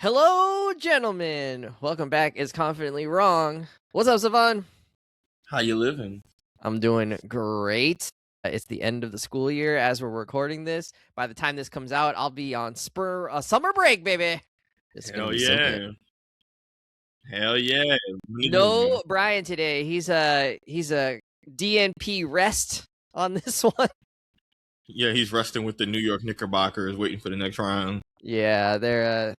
Hello, gentlemen. Welcome back. Is confidently wrong. What's up, Savon? How you living? I'm doing great. It's the end of the school year as we're recording this. By the time this comes out, I'll be on summer break, baby. It's gonna Hell be so good. yeah. Hell yeah. No Brian today. He's a DNP rest on this one. Yeah, he's resting with the New York Knickerbockers, waiting for the next round. Yeah, they're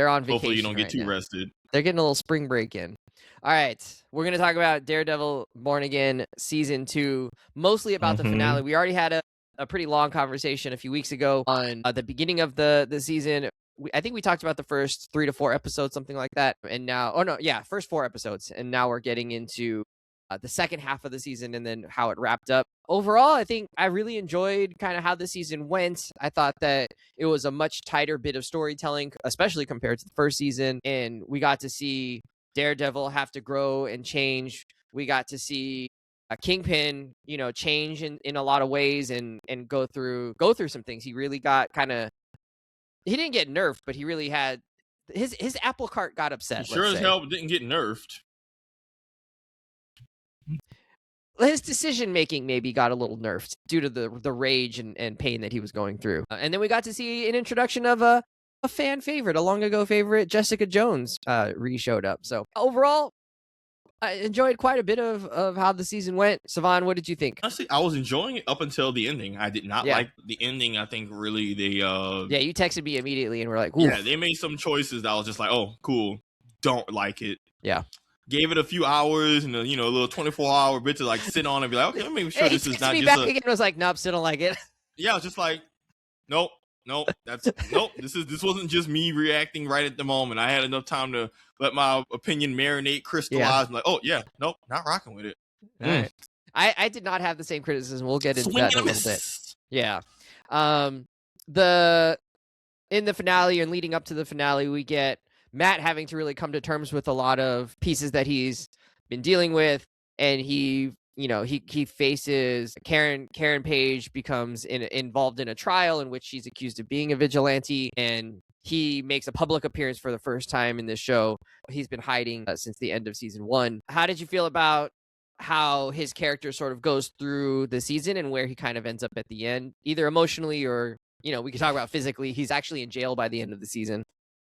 on vacation. Hopefully you don't get right too now. rested. They're getting a little spring break in. All right, we're going to talk about Daredevil Born Again Season 2, mostly about the finale. We already had a pretty long conversation a few weeks ago on the beginning of the season. I think we talked about the first 3 to 4 episodes, something like that. And now, first 4 episodes. And now we're getting into the second half of the season and then how it wrapped up. Overall, I think I really enjoyed kind of how the season went. I thought that it was a much tighter bit of storytelling, especially compared to the first season. And we got to see Daredevil have to grow and change. We got to see Kingpin, change in a lot of ways and go through some things. He really got he didn't get nerfed, but he really had his apple cart got upset. He sure as hell didn't get nerfed. His decision making maybe got a little nerfed due to the rage and pain that he was going through. And then we got to see an introduction of a fan favorite, a long ago favorite, Jessica Jones, showed up. So overall, I enjoyed quite a bit of how the season went. Savon, what did you think? Honestly, I was enjoying it up until the ending. I did not like the ending. I think really they yeah, you texted me immediately and we're like, oof. Yeah, they made some choices that I was just like, oh, cool. Don't like it. Yeah. Gave it a few hours and a little 24-hour bit to like sit on and be like, okay, let me make sure this is not me just back again. Was like, nope, still don't like it. Yeah, I was just like, nope, this wasn't just me reacting right at the moment. I had enough time to let my opinion marinate, crystallize, and like, oh yeah, nope, not rocking with it. All right. I did not have the same criticism. We'll get into that in a little bit. Yeah. In the finale and leading up to the finale, we get Matt having to really come to terms with a lot of pieces that he's been dealing with, and he faces Karen Page becomes involved in a trial in which she's accused of being a vigilante, and he makes a public appearance for the first time in this show. He's been hiding since the end of season 1. How did you feel about how his character sort of goes through the season and where he kind of ends up at the end, either emotionally or, we could talk about physically? He's actually in jail by the end of the season.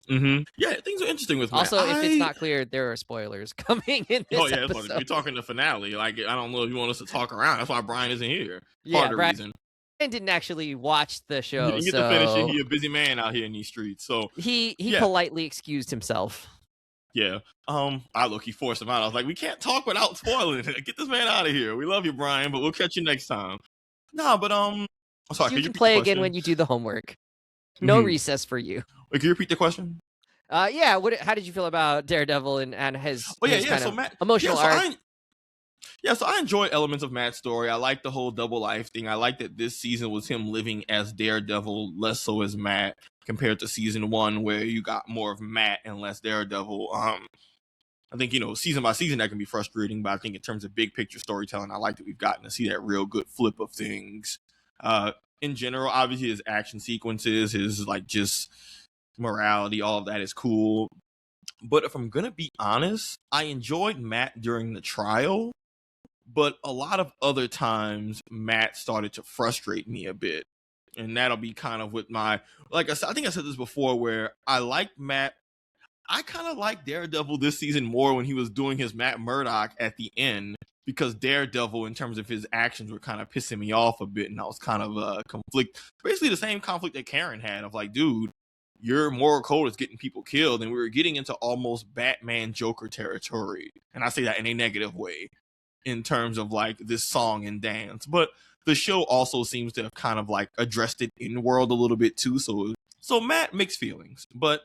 Yeah, things are interesting with Matt. Also, if it's not clear, there are spoilers coming in this episode. You're talking the finale. Like, I don't know if you want us to talk around. That's why Brian isn't here. Part of the reason. Brian didn't actually watch the show. You get to finish it. He's a busy man out here in these streets. So he politely excused himself. Yeah. I look, he forced him out. I was like, we can't talk without spoiling it. Get this man out of here. We love you, Brian, but we'll catch you next time. Nah, but sorry, you can play again when you do the homework. No recess for you. Wait, can you repeat the question? Yeah. How did you feel about Daredevil and his? So Matt, emotional arc. So I enjoy elements of Matt's story. I like the whole double life thing. I like that this season was him living as Daredevil, less so as Matt, compared to season 1 where you got more of Matt and less Daredevil. I think, season by season that can be frustrating, but I think in terms of big picture storytelling, I like that we've gotten to see that real good flip of things. In general, obviously his action sequences, his like just morality, all of that is cool. But if I'm gonna be honest, I enjoyed Matt during the trial, but a lot of other times Matt started to frustrate me a bit. And that'll be kind of with I think I said this before, where I like Matt. I kind of like Daredevil this season more when he was doing his Matt Murdock at the end, because Daredevil, in terms of his actions, were kind of pissing me off a bit, and I was kind of conflict. Basically the same conflict that Karen had of like, dude, your moral code is getting people killed, and we were getting into almost Batman Joker territory. And I say that in a negative way in terms of like this song and dance. But the show also seems to have kind of like addressed it in world a little bit too. So Matt, mixed feelings. But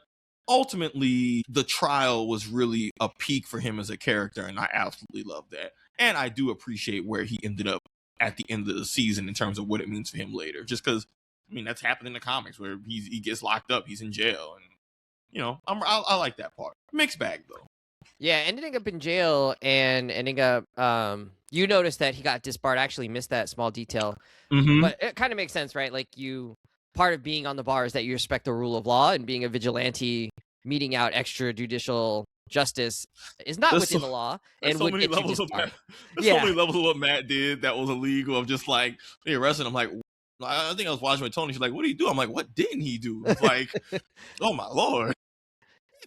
ultimately, the trial was really a peak for him as a character, and I absolutely love that. And I do appreciate where he ended up at the end of the season in terms of what it means for him later. Just because, that's happened in the comics where he gets locked up, he's in jail, and I like that part. Mixed bag though. Yeah, ending up in jail and ending up, you noticed that he got disbarred. I actually missed that small detail, but it kind of makes sense, right? Like part of being on the bar is that you respect the rule of law, and being a vigilante meting out extrajudicial justice is not within the law and would get you disbarred. There's so many levels of what Matt did that was illegal. Of just like they arrested him. Like, I think I was watching with Tony. She's like, "What did he do?" I'm like, "What didn't he do?" It's like, oh my Lord.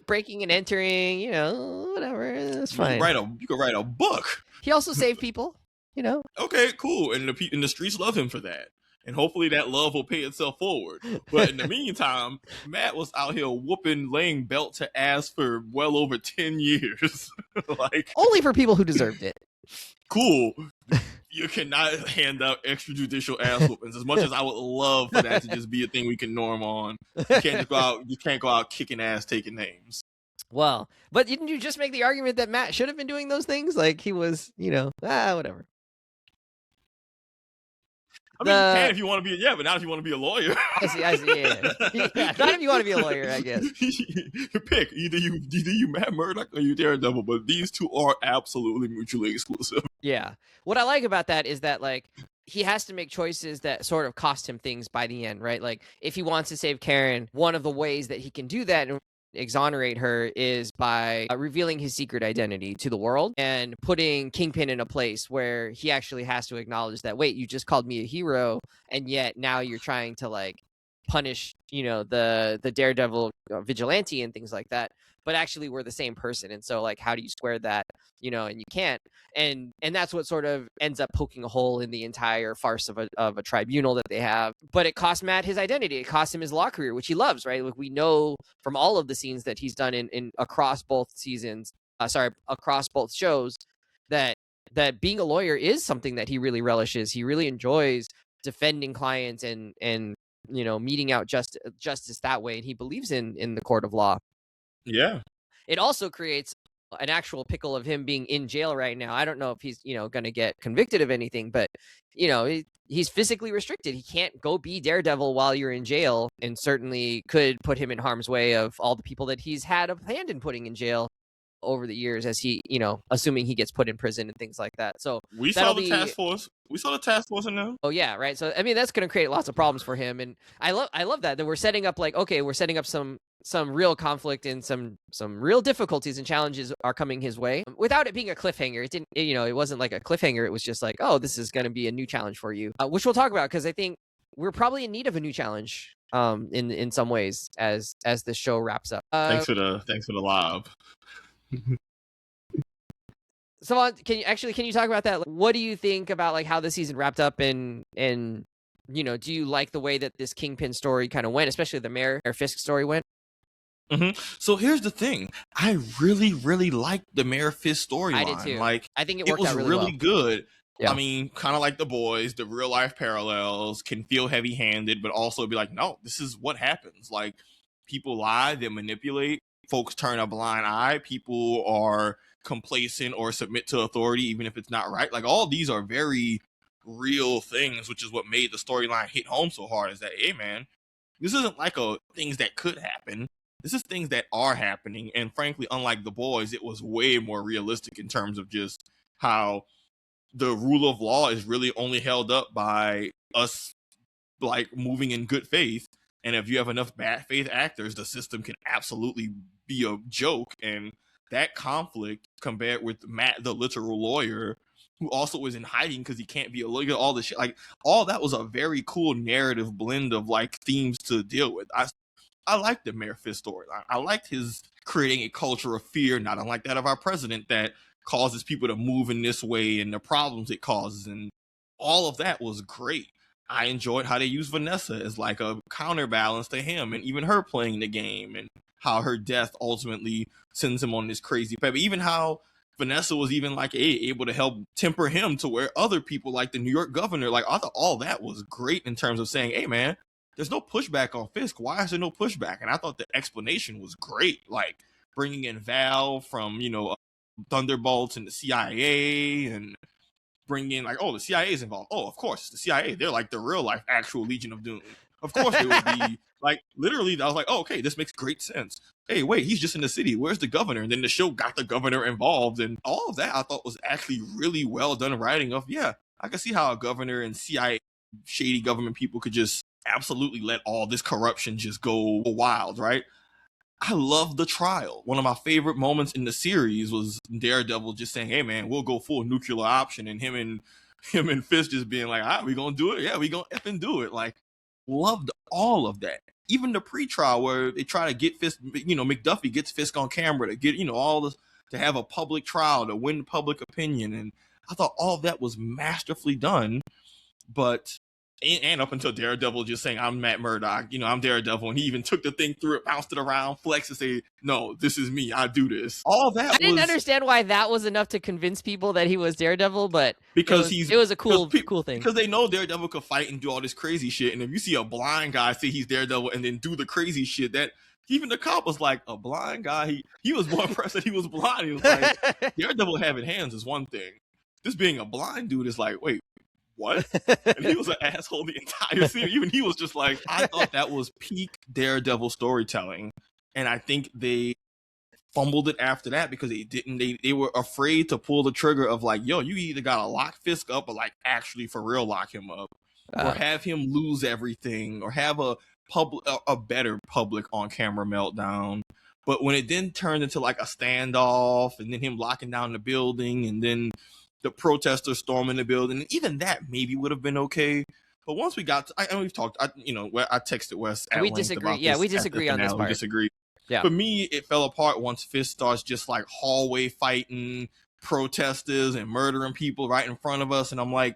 Breaking and entering, you know, whatever. It's fine. You could write a book. He also saved people, you know. Okay, cool. And the streets love him for that. And hopefully that love will pay itself forward. But in the meantime, Matt was out here laying belt to ass for well over 10 years. Like, only for people who deserved it. Cool. You cannot hand out extrajudicial ass whoopings. As much as I would love for that to just be a thing we can norm on. You can't go out kicking ass, taking names. Well, but didn't you just make the argument that Matt should have been doing those things? Like he was, you know, whatever. I mean, you can if you want to be, but not if you want to be a lawyer. I see, yeah. Not if you want to be a lawyer, I guess. Pick either you Matt Murdock or you Daredevil, but these two are absolutely mutually exclusive. Yeah. What I like about that is that like he has to make choices that sort of cost him things by the end, right? Like if he wants to save Karen, one of the ways that he can do that and exonerate her is by revealing his secret identity to the world and putting Kingpin in a place where he actually has to acknowledge that, wait, you just called me a hero, and yet now you're trying to like punish, you know, the Daredevil vigilante and things like that, but actually we're the same person. And so like, how do you square that, you know? And you can't. And that's what sort of ends up poking a hole in the entire farce of a tribunal that they have. But it cost Matt his identity. It cost him his law career, which he loves, right? Like we know from all of the scenes that he's done in across both seasons, across both shows, that being a lawyer is something that he really relishes. He really enjoys defending clients and you know, meting out justice that way. And he believes in the court of law. Yeah. It also creates an actual pickle of him being in jail right now. I don't know if he's, you know, going to get convicted of anything, but, you know, he's physically restricted. He can't go be Daredevil while you're in jail, and certainly could put him in harm's way of all the people that he's had a hand in putting in jail over the years, as he, you know, assuming he gets put in prison and things like that. So we saw the task force. We saw the task force in there. Oh yeah, right. So I mean, that's going to create lots of problems for him, and I love that we're setting up like, okay, we're setting up some real conflict and some real difficulties and challenges are coming his way without it being a cliffhanger. It didn't, you know, it wasn't like a cliffhanger. It was just like, oh, this is going to be a new challenge for you, which we'll talk about, because I think we're probably in need of a new challenge in some ways as this show wraps up. Thanks for the lob. So can you talk about that? Like, what do you think about like how the season wrapped up, and you know, do you like the way that this Kingpin story kind of went, especially the Mayor Fisk story went? Mm-hmm. So here's the thing. I really, really liked the Mayor Fisk storyline. I did too. Like, I think it worked out really well. Good. Yeah. I mean, kind of like The Boys, the real life parallels can feel heavy handed, but also be like, no, this is what happens. Like, people lie, they manipulate, folks turn a blind eye, people are complacent or submit to authority even if it's not right. Like, all these are very real things, which is what made the storyline hit home so hard, is that, hey man, this isn't like things that could happen. This is things that are happening. And frankly, unlike The Boys, it was way more realistic in terms of just how the rule of law is really only held up by us like moving in good faith. And if you have enough bad faith actors, the system can absolutely be a joke. And that conflict, compared with Matt, the literal lawyer, who also is in hiding because he can't be a lawyer, all this shit, like all that was a very cool narrative blend of like themes to deal with. I liked the Mayor Fisk storyline. I liked his creating a culture of fear, not unlike that of our president, that causes people to move in this way and the problems it causes. And all of that was great. I enjoyed how they used Vanessa as like a counterbalance to him, and even her playing the game, and how her death ultimately sends him on this crazy path. But even how Vanessa was even like able to help temper him to where other people like the New York governor, like I thought all that was great in terms of saying, hey man, there's no pushback on Fisk. Why is there no pushback? And I thought the explanation was great. Like bringing in Val from, you know, Thunderbolts and the CIA, and bringing in like, oh, the CIA is involved. Oh, of course, the CIA. They're like the real life actual Legion of Doom. Of course they would be. Like literally, I was like, oh, okay, this makes great sense. Hey, wait, he's just in the city. Where's the governor? And then the show got the governor involved, and all of that I thought was actually really well done writing of, yeah, I can see how a governor and CIA shady government people could just absolutely let all this corruption just go wild, right? I love the trial. One of my favorite moments in the series was Daredevil just saying, "Hey man, we'll go full nuclear option," and him and Fisk just being like, "All right, we gonna do it. Yeah, we gonna effing do it." Like, loved all of that. Even the pre-trial where they try to get Fisk, McDuffie gets Fisk on camera to get, all this, to have a public trial to win public opinion, and I thought all of that was masterfully done. But and up until Daredevil just saying, "I'm Matt Murdock, I'm Daredevil," and he even took the thing through it, bounced it around, flexed and say, "No, this is me. I do this." All that I didn't understand why that was enough to convince people that he was Daredevil, but because it was a cool thing. Because they know Daredevil could fight and do all this crazy shit, and if you see a blind guy say he's Daredevil and then do the crazy shit, that even the cop was like, a blind guy. He was more impressed that he was blind. He was like, Daredevil having hands is one thing. This being a blind dude is like, wait, what? And he was an asshole the entire series. Even he was just like, I thought that was peak Daredevil storytelling, and I think they fumbled it after that because they were afraid to pull the trigger of like, yo, you either gotta lock Fisk up or like actually for real lock him up, or have him lose everything, or have a better public on camera meltdown. But when it then turned into like a standoff, and then him locking down the building, and then the protesters storming the building, and even that maybe would have been okay. But once we got to, we've talked, I texted Wes at length disagree. about Yeah, this we disagree on this part. We disagree. Yeah. For me, it fell apart once Fisk starts just like hallway fighting protesters and murdering people right in front of us. And I'm like,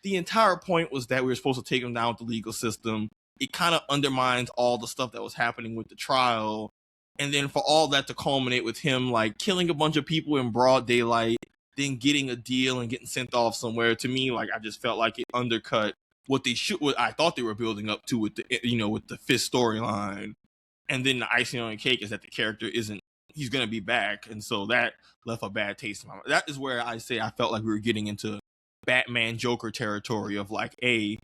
the entire point was that we were supposed to take him down with the legal system. It kind of undermines all the stuff that was happening with the trial. And then for all that to culminate with him like killing a bunch of people in broad daylight, then getting a deal and getting sent off somewhere, to me, like, I just felt like it undercut what I thought they were building up to with the Fisk storyline. And then the icing on the cake is that the character he's going to be back. And so that left a bad taste in my mouth. That is where I say I felt like we were getting into Batman Joker territory of like, hey,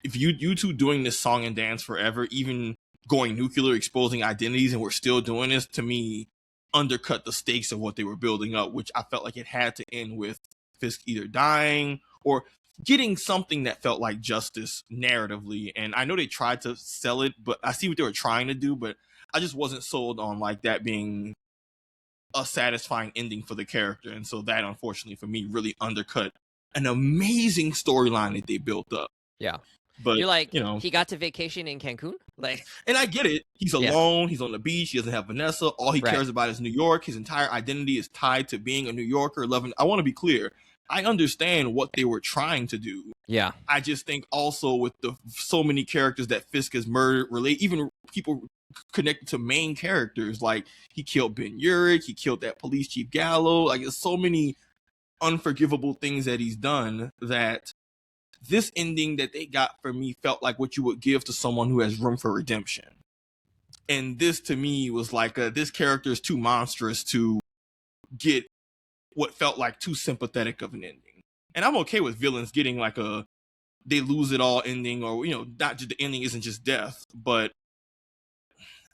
if you two doing this song and dance forever, even going nuclear, exposing identities, and we're still doing this, to me, undercut the stakes of what they were building up, which I felt like it had to end with Fisk either dying or getting something that felt like justice narratively. And I know they tried to sell it, but I see what they were trying to do, but I just wasn't sold on like that being a satisfying ending for the character. And so that, unfortunately for me, really undercut an amazing storyline that they built up. Yeah. But you're like, he got to vacation in Cancun? Like, and I get it. He's alone. He's on the beach. He doesn't have Vanessa. All he cares about is New York. His entire identity is tied to being a New Yorker. I want to be clear. I understand what they were trying to do. Yeah. I just think also with so many characters that Fisk has murdered, even people connected to main characters, like he killed Ben Urich, he killed that police chief Gallo. Like, there's so many unforgivable things that he's done that this ending that they got for me felt like what you would give to someone who has room for redemption. And this, to me, was like, this character is too monstrous to get what felt like too sympathetic of an ending. And I'm okay with villains getting like they lose it all ending, or, not just the ending isn't just death, but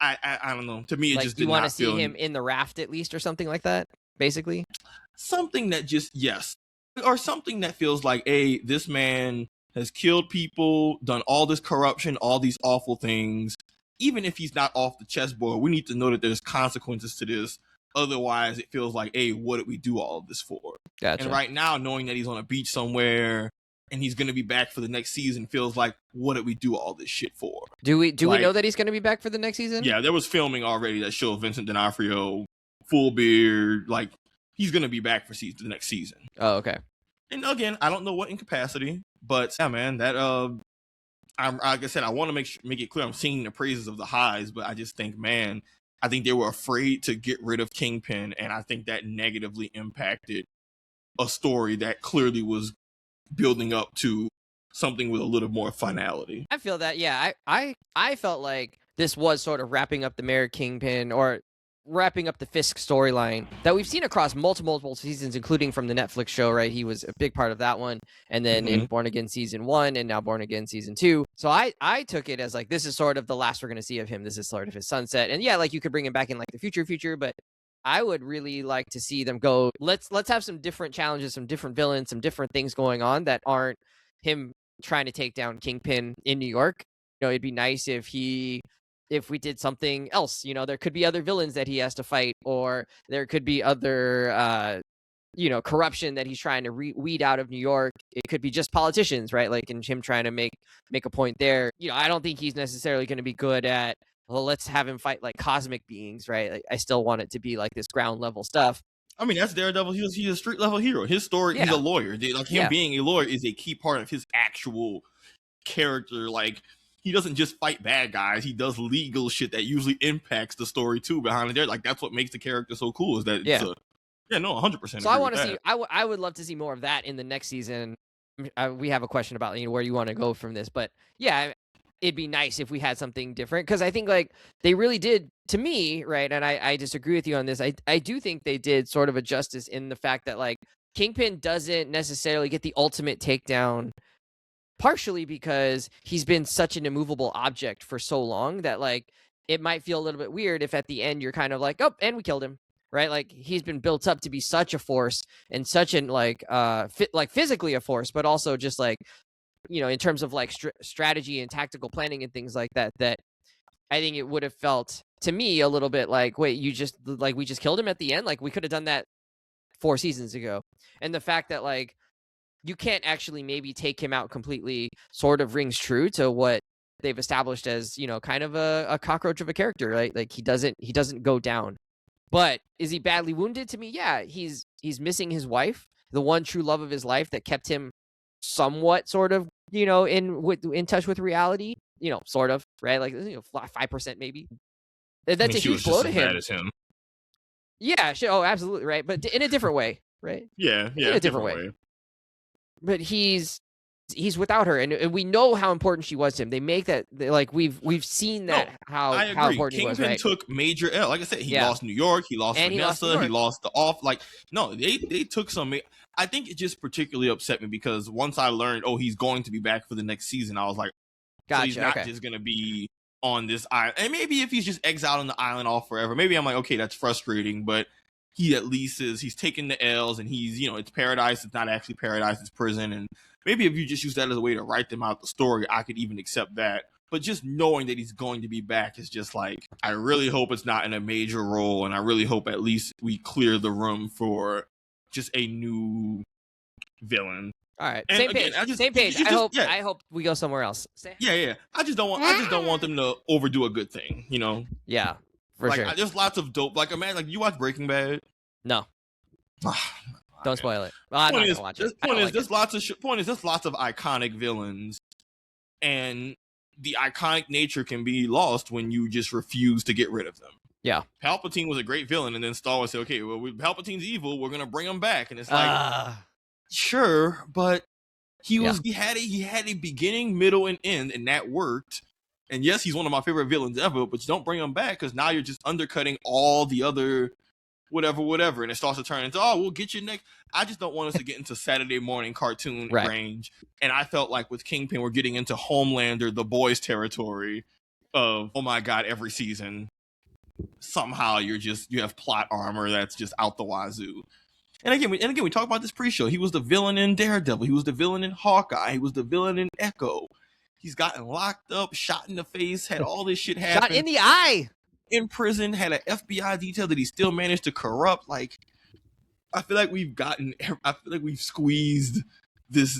I don't know. To me, it just did not feel... You want to see him in the raft at least, or something like that, basically? Something that just, yes. Or something that feels like, hey, this man has killed people, done all this corruption, all these awful things. Even if he's not off the chessboard, we need to know that there's consequences to this. Otherwise, it feels like, hey, what did we do all of this for? Gotcha. And right now, knowing that he's on a beach somewhere and he's going to be back for the next season feels like, what did we do all this shit for? Do we know that he's going to be back for the next season? Yeah, there was filming already that showed Vincent D'Onofrio, full beard, like, he's going to be back for the next season. Oh, okay. And again, I don't know what incapacity, but yeah, man, that like I said, I want to make it clear I'm singing the praises of the highs, but I just think, man, I think they were afraid to get rid of Kingpin, and I think that negatively impacted a story that clearly was building up to something with a little more finality. I feel that, yeah. I felt like this was sort of wrapping up the Mayor Kingpin, or wrapping up the Fisk storyline that we've seen across multiple seasons, including from the Netflix show, right? He was a big part of that one. And then in Born Again season 1, and now Born Again season 2. So I took it as like, this is sort of the last we're going to see of him. This is sort of his sunset. And yeah, like you could bring him back in like the future, but I would really like to see them go, let's have some different challenges, some different villains, some different things going on that aren't him trying to take down Kingpin in New York. It'd be nice if he if we did something else. There could be other villains that he has to fight, or there could be other corruption that he's trying to weed out of New York. It could be just politicians, right? Like, and him trying to make a point there. I don't think he's necessarily going to be good at, well, let's have him fight like cosmic beings, right? Like, I still want it to be like this ground level stuff. I mean, that's Daredevil. He's a street level hero. His story, he's a lawyer. Like, him being a lawyer is a key part of his actual character. Like, he doesn't just fight bad guys. He does legal shit that usually impacts the story too behind it. There, like, that's what makes the character so cool. Is that it's 100%. So I want to see. I would love to see more of that in the next season. We have a question about where you want to go from this, but yeah, it'd be nice if we had something different, because I think like they really did, to me, right? And I disagree with you on this. I do think they did sort of a justice in the fact that like Kingpin doesn't necessarily get the ultimate takedown, partially because he's been such an immovable object for so long that like it might feel a little bit weird if at the end you're kind of like, oh, and we killed him. Right, like he's been built up to be such a force and such an like physically a force, but also just like in terms of like strategy and tactical planning and things like that. That I think it would have felt to me a little bit like, wait, we just killed him at the end. Like we could have done that 4 seasons ago. And the fact that like you can't actually maybe take him out completely sort of rings true to what they've established as kind of a cockroach of a character, right? Like he doesn't go down. But is he badly wounded? To me, yeah, he's missing his wife, the one true love of his life that kept him somewhat sort of, in touch with reality, sort of, right? Like 5% maybe. That's a huge blow to him. Bad as him. Yeah, oh, absolutely, right, but in a different way, right? Yeah, in a different way. But he's without her, and we know how important she was to him. They make that like we've seen that how important Kingpin he was. Right? Took major L. Like I said, he lost New York, he lost Vanessa, he lost the off. Like no, they took some. I think it just particularly upset me because once I learned, he's going to be back for the next season, I was like, gotcha, so he's not just going to be on this island. And maybe if he's just exiled on the island all forever, maybe I'm like, okay, that's frustrating, but he at least he's taking the L's and he's, it's paradise. It's not actually paradise. It's prison. And maybe if you just use that as a way to write them out the story, I could even accept that. But just knowing that he's going to be back is just like, I really hope it's not in a major role. And I really hope at least we clear the room for just a new villain. All right. Same page. I hope we go somewhere else. Yeah. I just don't want them to overdo a good thing, Yeah. For sure. There's lots of dope. Like, imagine, like, you watch Breaking Bad? No. Don't spoil it. Well, I'm not gonna watch it. Point is, there's lots of iconic villains, and the iconic nature can be lost when you just refuse to get rid of them. Yeah. Palpatine was a great villain, and then Star Wars said, "Okay, well, Palpatine's evil. We're gonna bring him back," and it's like, sure, but he had a beginning, middle, and end, and that worked. And yes, he's one of my favorite villains ever, but you don't bring him back because now you're just undercutting all the other whatever. And it starts to turn into, we'll get you next. I just don't want us to get into Saturday morning cartoon range. And I felt like with Kingpin, we're getting into Homelander, the boys territory of, oh my God, every season, somehow you have plot armor that's just out the wazoo. And again, we talk about this pre-show. He was the villain in Daredevil. He was the villain in Hawkeye. He was the villain in Echo. He's gotten locked up, shot in the face, had all this shit happen. Shot in the eye. In prison, had an FBI detail that he still managed to corrupt. Like, I feel like we've squeezed this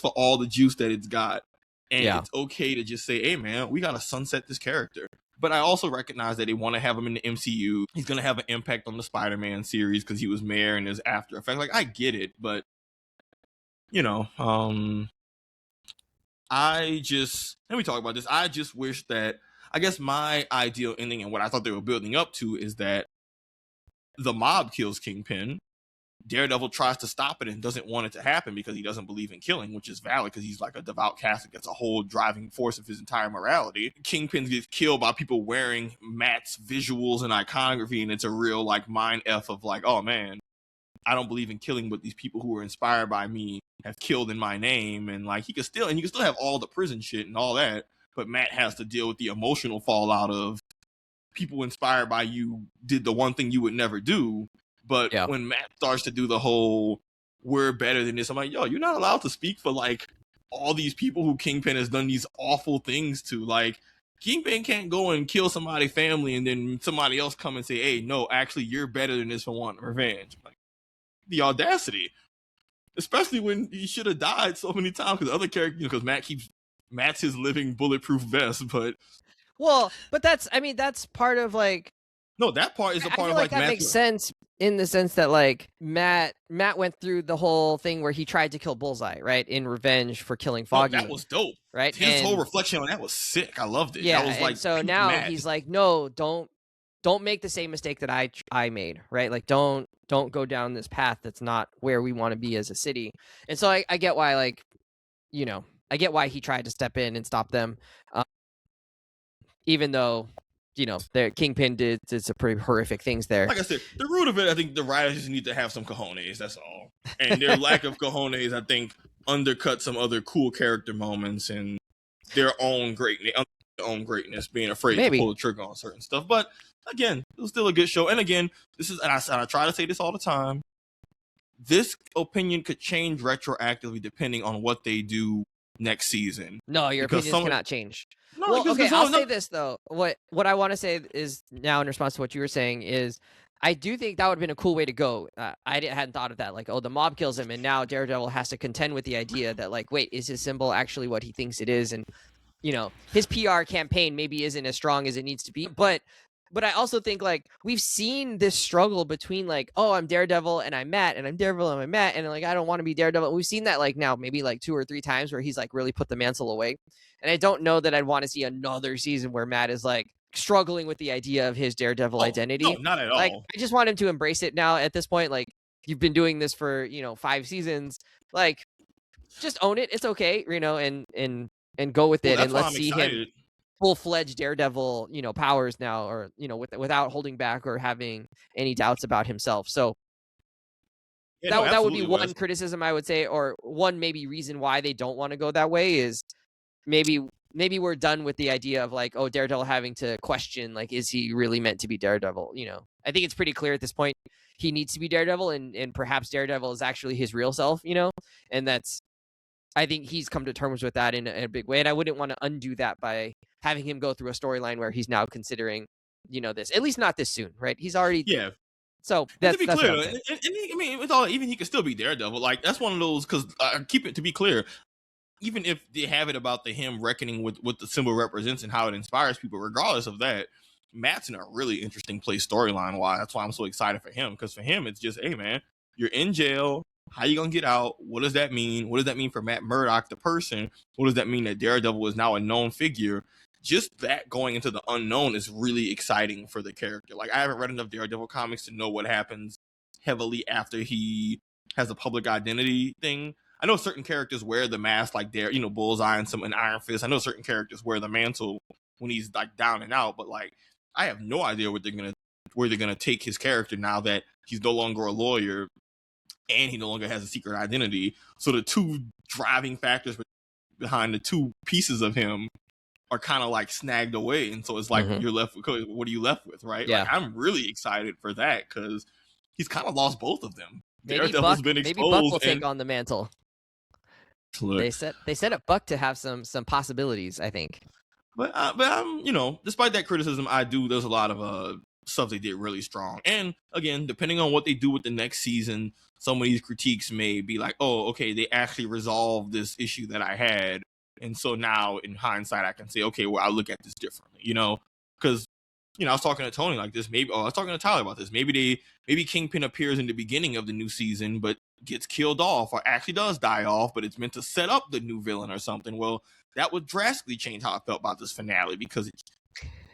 for all the juice that it's got. And it's okay to just say, hey man, we gotta sunset this character. But I also recognize that they want to have him in the MCU. He's gonna have an impact on the Spider-Man series because he was mayor and his After Effects. Like, I get it, but let me talk about this. I just wish that, I guess my ideal ending and what I thought they were building up to is that the mob kills Kingpin. Daredevil tries to stop it and doesn't want it to happen because he doesn't believe in killing, which is valid because he's like a devout Catholic. That's a whole driving force of his entire morality. Kingpin gets killed by people wearing Matt's visuals and iconography, and it's a real like mind F of like, oh man, I don't believe in killing, but these people who were inspired by me have killed in my name. And like, you can still have all the prison shit and all that, but Matt has to deal with the emotional fallout of people inspired by you did the one thing you would never do. But when Matt starts to do the whole, we're better than this, I'm like, yo, you're not allowed to speak for like all these people who Kingpin has done these awful things to. Like, Kingpin can't go and kill somebody's family and then somebody else come and say, hey, no, actually, you're better than this for wanting revenge. Like, the audacity. Especially when he should have died so many times because other characters, because Matt's his living bulletproof vest, but. Well, but that's part of like. No, that part is a part of like that makes sense in the sense that like Matt went through the whole thing where he tried to kill Bullseye, right, in revenge for killing Foggy. Oh, that was dope, right? His whole reflection on that was sick. I loved it. Yeah, that was like, so now he's like, no, don't make the same mistake that I made, right? Like, don't go down this path that's not where we want to be as a city. And so I get why, like, I get why he tried to step in and stop them, even though. Their Kingpin did some pretty horrific things there. Like I said, the root of it, I think the writers just need to have some cojones. That's all. And their lack of cojones, I think, undercut some other cool character moments and their own greatness, being afraid to pull the trigger on certain stuff. But again, it was still a good show. And again, and I try to say this all the time. This opinion could change retroactively depending on what they do next season. No, your opinions cannot change. No, well, okay, I'll say this though. What I want to say is now in response to what you were saying is, I do think that would have been a cool way to go. I hadn't thought of that. Like, oh, the mob kills him, and now Daredevil has to contend with the idea that, like, wait, is his symbol actually what he thinks it is? And his PR campaign maybe isn't as strong as it needs to be, but I also think, like, we've seen this struggle between, like, oh, I'm Daredevil and I'm Matt, and I'm Daredevil and I'm Matt, and, like, I don't want to be Daredevil. We've seen that, like, now maybe, like, 2 or 3 times where he's, like, really put the mantle away. And I don't know that I'd want to see another season where Matt is, like, struggling with the idea of his Daredevil identity. No, not at all. Like, I just want him to embrace it now at this point. Like, you've been doing this for, 5 seasons. Like, just own it. It's okay, and go with it. And let's see him full-fledged Daredevil, powers now, or, without holding back or having any doubts about himself. So that would be one criticism I would say, or one maybe reason why they don't want to go that way is maybe we're done with the idea of, like, oh, Daredevil having to question, like, is he really meant to be Daredevil? I think it's pretty clear at this point he needs to be Daredevil, and perhaps Daredevil is actually his real self, and that's, I think he's come to terms with that in a big way. And I wouldn't want to undo that by having him go through a storyline where he's now considering, this, at least not this soon, right? He's already. Yeah. So that's, to be clear, with all, even he could still be Daredevil. Like, that's one of those, because keep it to be clear, even if they have it about him reckoning with what the symbol represents and how it inspires people, regardless of that, Matt's in a really interesting place storyline-wise. That's why I'm so excited for him, because for him, it's just, hey, man, you're in jail. How you gonna get out? What does that mean? What does that mean for Matt Murdock, the person? What does that mean that Daredevil is now a known figure? Just that going into the unknown is really exciting for the character. Like, I haven't read enough Daredevil comics to know what happens heavily after he has a public identity thing. I know certain characters wear the mask, like Bullseye and Iron Fist. I know certain characters wear the mantle when he's, like, down and out, but, like, I have no idea where they're gonna take his character now that he's no longer a lawyer and he no longer has a secret identity. So the two driving factors behind the two pieces of him are kind of, like, snagged away. And so it's like, you're left with, what are you left with, right? Yeah. Like, I'm really excited for that because he's kind of lost both of them. Daredevil's been exposed. Maybe Buck will take on the mantle. Look. They set up Buck to have some possibilities, I think. But I'm, despite that criticism, there's a lot of stuff they did really strong. And again, depending on what they do with the next season, some of these critiques may be like, oh, okay, they actually resolved this issue that I had. And so now in hindsight, I can say, okay, well, I look at this differently, because, I was talking to Tony like this, I was talking to Tyler about this. Maybe Kingpin appears in the beginning of the new season, but gets killed off, or actually does die off, but it's meant to set up the new villain or something. Well, that would drastically change how I felt about this finale, because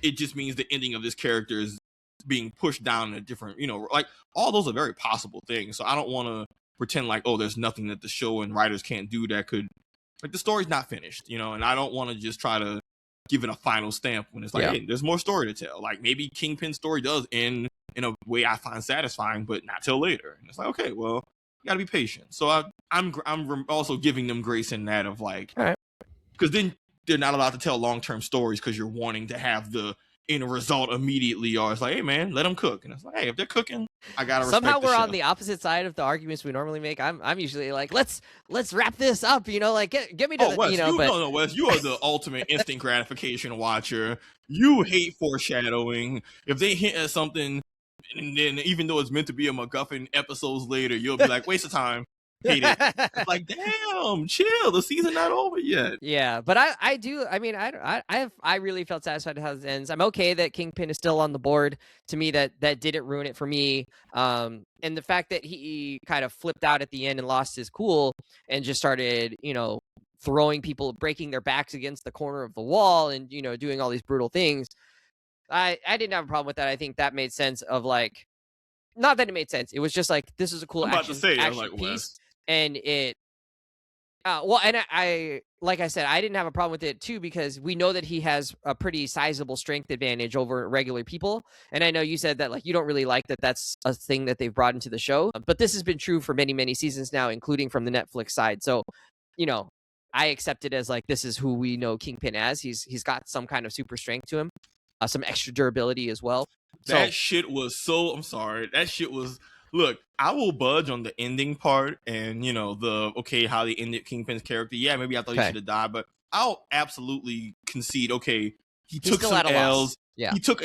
it just means the ending of this character is being pushed down in a different, like, all those are very possible things. So I don't want to pretend like, oh, there's nothing that the show and writers can't do that could, like, the story's not finished, and I don't want to just try to give it a final stamp when it's like, hey, there's more story to tell. Like, maybe Kingpin's story does end in a way I find satisfying, but not till later. And it's like, okay, well, you gotta be patient. So I'm also giving them grace in that of, like, because then they're not allowed to tell long-term stories because you're wanting to have the end result immediately, or it's like, hey, man, let them cook. And it's like, hey, if they're cooking, I gotta Somehow respect the we're show. on the opposite side of the arguments we normally make. I'm usually like, let's wrap this up. Like get me to the, Wes, but no, Wes, you are the ultimate instant gratification watcher. You hate foreshadowing. If they hint at something, and then even though it's meant to be a MacGuffin, episodes later, you'll be like, waste of time. Hate it. It's like, damn, chill. The season not over yet. Yeah, but I do. I mean, I really felt satisfied with how it ends. I'm okay that Kingpin is still on the board. To me, that didn't ruin it for me. And the fact that he kind of flipped out at the end and lost his cool and just started, throwing people, breaking their backs against the corner of the wall, and doing all these brutal things. I didn't have a problem with that. I think that made sense of like, not that it made sense. It was just like, this is a cool action piece, Wes. And it. Well, and I like I said, I didn't have a problem with it too, because we know that he has a pretty sizable strength advantage over regular people. And I know you said that like you don't really like that that's a thing that they've brought into the show, but this has been true for many, many seasons now, including from the Netflix side. So, I accept it as like, this is who we know Kingpin as. He's got some kind of super strength to him, some extra durability as well. That shit was so. I'm sorry. That shit was. Look, I will budge on the ending part and, how they ended Kingpin's character. Yeah, maybe I thought he should have died, but I'll absolutely concede, he took some L's. Yeah. He took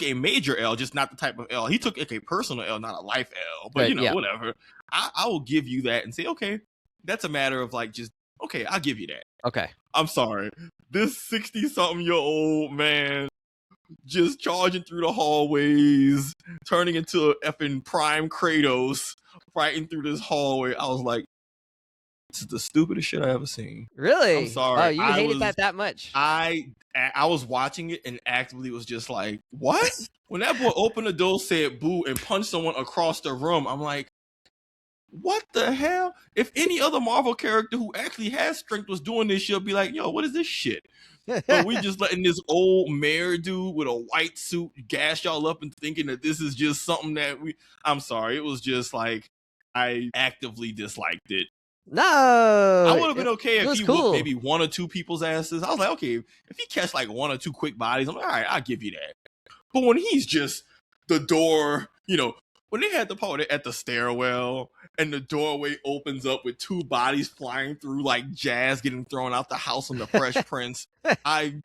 a major L, just not the type of L. He took a personal L, not a life L. But, whatever. I will give you that and say, okay, that's a matter of like just, okay, I'll give you that. Okay. I'm sorry. This 60-something-year-old man just charging through the hallways, turning into a effing prime Kratos, fighting through this hallway. I was like, this is the stupidest shit I ever seen. Really? I'm sorry. Oh, you hated that much? I was watching it and actively was just like, what? When that boy opened the door, said boo, and punched someone across the room, I'm like, what the hell? If any other Marvel character who actually has strength was doing this, she'll be like, yo, what is this shit? But we just letting this old mayor dude with a white suit gas y'all up and thinking that this is just something that I'm sorry. It was just like, I actively disliked it. No. I would have been okay if he whooped maybe one or two people's asses. I was like, okay, if he catch like one or two quick bodies, I'm like, all right, I'll give you that. But when he's just the door, when they had the part at the stairwell and the doorway opens up with two bodies flying through like jazz getting thrown out the house on the Fresh Prince, I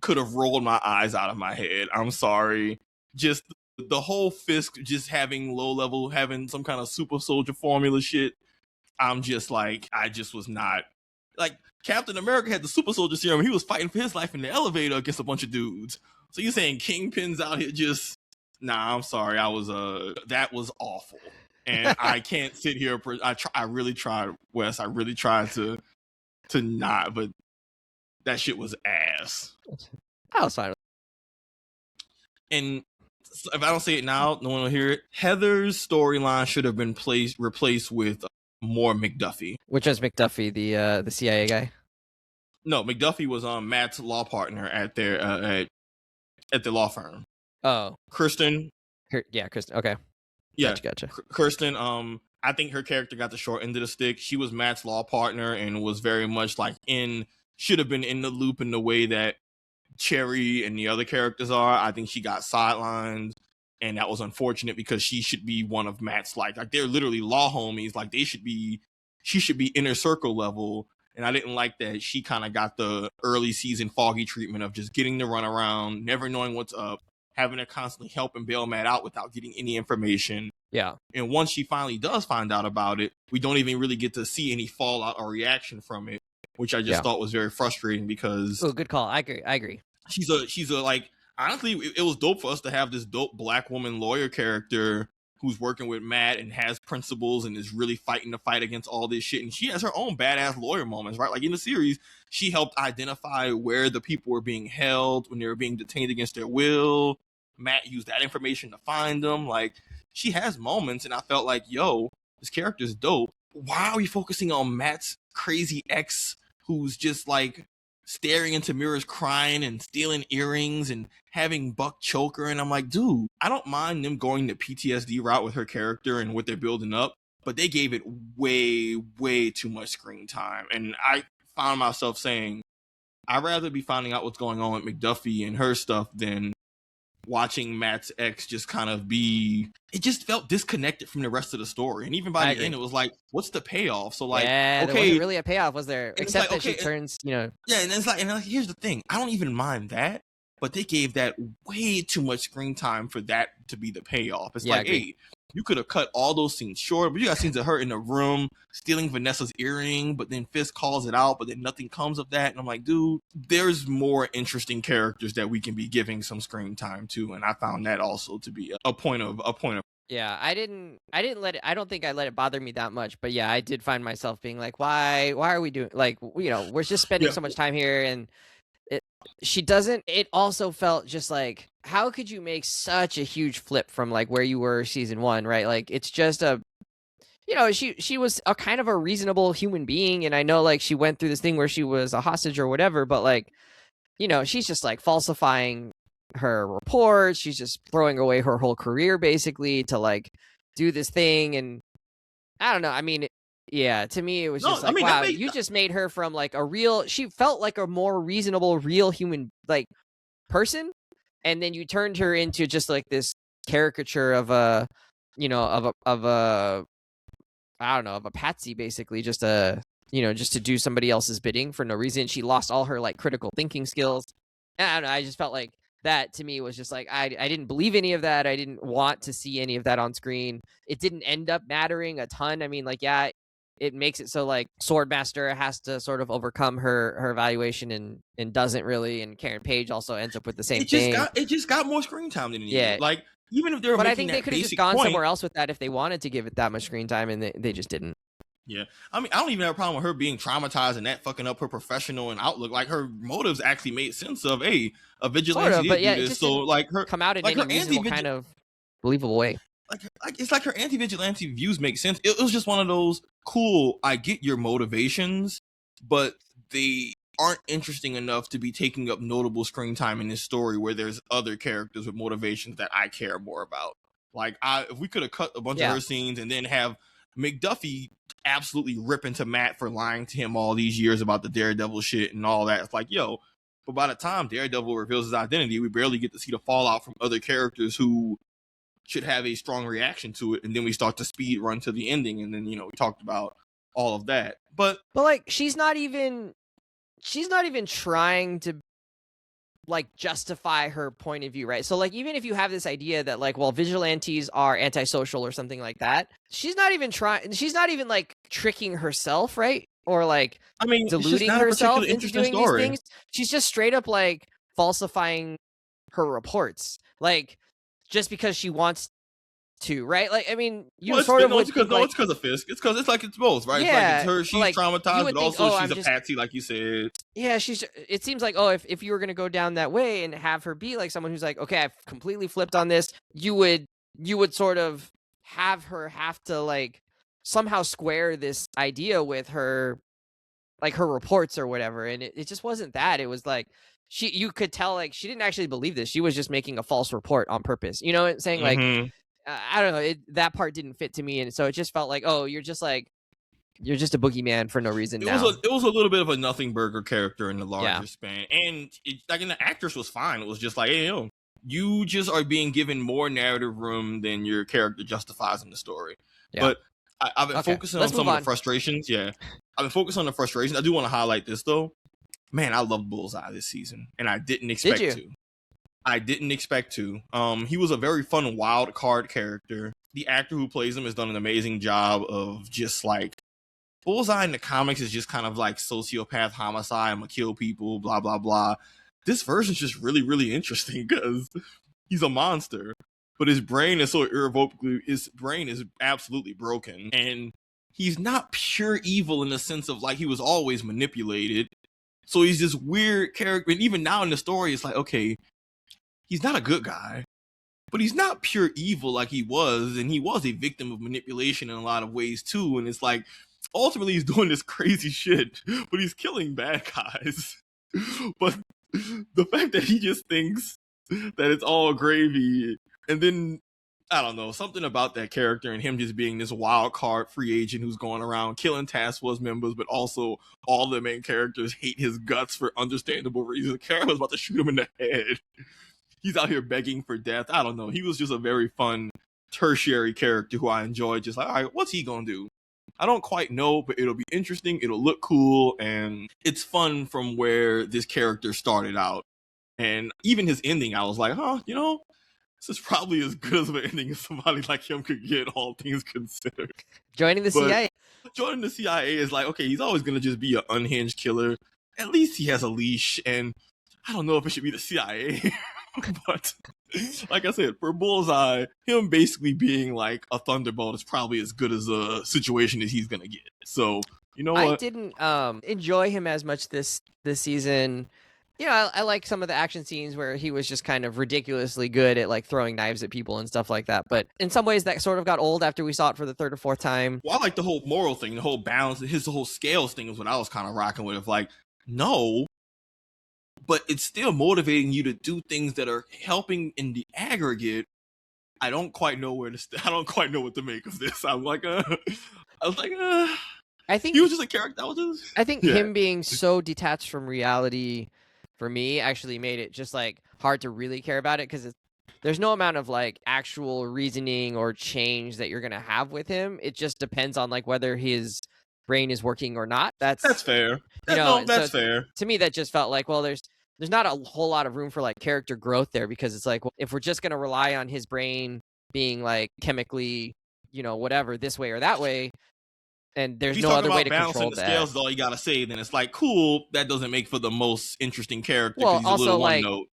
could have rolled my eyes out of my head. I'm sorry. Just the whole Fisk just having having some kind of super soldier formula shit. I'm just like, I just was not. Like, Captain America had the super soldier serum. He was fighting for his life in the elevator against a bunch of dudes. So you're saying Kingpin's out here just... Nah, I'm sorry. That was awful. And I can't sit here. I really tried, Wes. I really tried to not, but that shit was ass. I was fine. And if I don't say it now, no one will hear it. Heather's storyline should have been replaced with more McDuffie. Which was McDuffie, the CIA guy? No, McDuffie was Matt's law partner at their at the law firm. Oh, Kristen. Kristen. Okay. Yeah, gotcha. Kristen. I think her character got the short end of the stick. She was Matt's law partner and was very much like should have been in the loop in the way that Cherry and the other characters are. I think she got sidelined, and that was unfortunate because she should be one of Matt's like they're literally law homies. Like she should be inner circle level. And I didn't like that she kind of got the early season Foggy treatment of just getting to run around, never knowing what's up, having to constantly help and bail Matt out without getting any information. Yeah. And once she finally does find out about it, we don't even really get to see any fallout or reaction from it, which I just thought was very frustrating because... Oh, good call. I agree. She's a like, honestly, it was dope for us to have this dope black woman lawyer character who's working with Matt and has principles and is really fighting the fight against all this shit. And she has her own badass lawyer moments, right? Like in the series, she helped identify where the people were being held when they were being detained against their will. Matt used that information to find them. Like, she has moments, and I felt like, yo, this character's dope. Why are we focusing on Matt's crazy ex who's just like staring into mirrors crying and stealing earrings and having Buck choke her? And I'm like, dude, I don't mind them going the PTSD route with her character and what they're building up, but they gave it way, way too much screen time. And I found myself saying, I'd rather be finding out what's going on with McDuffie and her stuff than watching Matt's ex just kind of it just felt disconnected from the rest of the story. And even by the end, it was like, what's the payoff? So like, yeah, okay, there wasn't really a payoff, was there? Except like, that she turns, yeah, and it's like, here's the thing, I don't even mind that, but they gave that way too much screen time for that to be the payoff. It's like, hey, you could have cut all those scenes short, but you got scenes of her in the room stealing Vanessa's earring, but then Fisk calls it out, but then nothing comes of that. And I'm like, dude, there's more interesting characters that we can be giving some screen time to. And I found that also to be a point of. Yeah, I didn't let it, I don't think I let it bother me that much, but yeah, I did find myself being like, why are we doing, like, you know, we're just spending so much time here, and it also felt just like, how could you make such a huge flip from like where you were season 1, right? Like, it's just she was a kind of a reasonable human being, and I know like she went through this thing where she was a hostage or whatever, but like, she's just like falsifying her reports. She's just throwing away her whole career basically to like do this thing, and I don't know. I mean, yeah, to me it was just like, wow, you just made her from like she felt like a more reasonable, real human like person, and then you turned her into just like this caricature of a, of a I don't know, of a patsy, basically, just just to do somebody else's bidding for no reason. She lost all her like critical thinking skills. I don't know, I just felt like that to me was just like, I didn't believe any of that. I didn't want to see any of that on screen. It didn't end up mattering a ton. I mean, like, yeah, it makes it so like Swordmaster has to sort of overcome her evaluation and doesn't really, and Karen Page also ends up with the same thing. It just got more screen time than it needed. Like, even if they were making I think they could have just gone somewhere else with that if they wanted to give it that much screen time, and they just didn't. Yeah, I mean, I don't even have a problem with her being traumatized and that fucking up her professional and outlook. Like, her motives actually made sense of, a vigilante sort of, but yeah, do this. So like, her come out in like any reasonable kind of believable way. Like it's like her anti-vigilante views make sense. It was just one of those, cool, I get your motivations, but they aren't interesting enough to be taking up notable screen time in this story where there's other characters with motivations that I care more about. Like, if we could have cut a bunch of her scenes and then have McDuffie absolutely rip into Matt for lying to him all these years about the Daredevil shit and all that. It's like, yo, but by the time Daredevil reveals his identity, we barely get to see the fallout from other characters who should have a strong reaction to it, and then we start to speed run to the ending, and then we talked about all of that. But like, she's not even trying to like justify her point of view, right? So like, even if you have this idea that like, well, vigilantes are antisocial or something like that, she's not even like tricking herself, right? Or like, I mean, deluding herself into doing these things. She's just straight up like falsifying her reports, like, just because she wants to, right? Like, I mean, it's because of Fisk. It's because it's both, right? Yeah, it's like, it's her, she's like, traumatized, but also she's a patsy, like you said. Yeah, it seems like, if you were gonna go down that way and have her be like someone who's like, okay, I've completely flipped on this, you would sort of have her have to like somehow square this idea with her, like, her reports or whatever, and it just wasn't that. It was like, you could tell like she didn't actually believe this. She was just making a false report on purpose. You know what I'm saying? Like, I don't know. That part didn't fit to me, and so it just felt like, oh, you're just a boogeyman for no reason. It was a little bit of a nothing burger character in the larger span, and the actress was fine. It was just like, hey, you just are being given more narrative room than your character justifies in the story. Yeah. But I've been focusing on some of the frustrations. Yeah, I've been focused on the frustrations. I do want to highlight this though. Man, I loved Bullseye this season, and I didn't expect to. I didn't expect to. He was a very fun wild card character. The actor who plays him has done an amazing job of just like, Bullseye in the comics is just kind of like sociopath, homicide, I'm gonna kill people, blah blah blah. This version's just really, really interesting because he's a monster, but his brain is absolutely broken, and he's not pure evil in the sense of like he was always manipulated. So he's this weird character, and even now in the story, it's like, okay, he's not a good guy, but he's not pure evil like he was, and he was a victim of manipulation in a lot of ways too. And it's like, ultimately he's doing this crazy shit, but he's killing bad guys. But the fact that he just thinks that it's all gravy, and then, I don't know, something about that character and him just being this wild card free agent who's going around killing task force members, but also all the main characters hate his guts for understandable reasons. Kara was about to shoot him in the head. he's out here begging for death. I don't know. He was just a very fun tertiary character who I enjoyed. Just like, all right, what's he gonna do? I don't quite know, but it'll be interesting. It'll look cool, and it's fun from where this character started out. And even his ending, I was like, this is probably as good of an ending as somebody like him could get, all things considered. Joining the CIA. Joining the CIA is like, okay, he's always going to just be an unhinged killer. At least he has a leash, and I don't know if it should be the CIA. But like I said, for Bullseye, him basically being like a thunderbolt is probably as good as a situation as he's going to get. So, you know what? I didn't enjoy him as much this season. You know, I like some of the action scenes where he was just kind of ridiculously good at like throwing knives at people and stuff like that. But in some ways that sort of got old after we saw it for the third or fourth time. Well, I like the whole moral thing, the whole balance, his whole scales thing is what I was kind of rocking with. Like, no, but it's still motivating you to do things that are helping in the aggregate. I don't quite know what to make of this. I think he was just a character. I think him being so detached from reality for me actually made it just like hard to really care about it, because there's no amount of like actual reasoning or change that you're gonna have with him. It just depends on like whether his brain is working or not. That's fair. That's fair. To me, that just felt like, well, there's not a whole lot of room for like character growth there, because it's like, well, if we're just gonna rely on his brain being like chemically, whatever, this way or that way, and there's no other way to control the that. Scales is all you gotta say, then it's like, cool, that doesn't make for the most interesting character. Well, he's a little one note.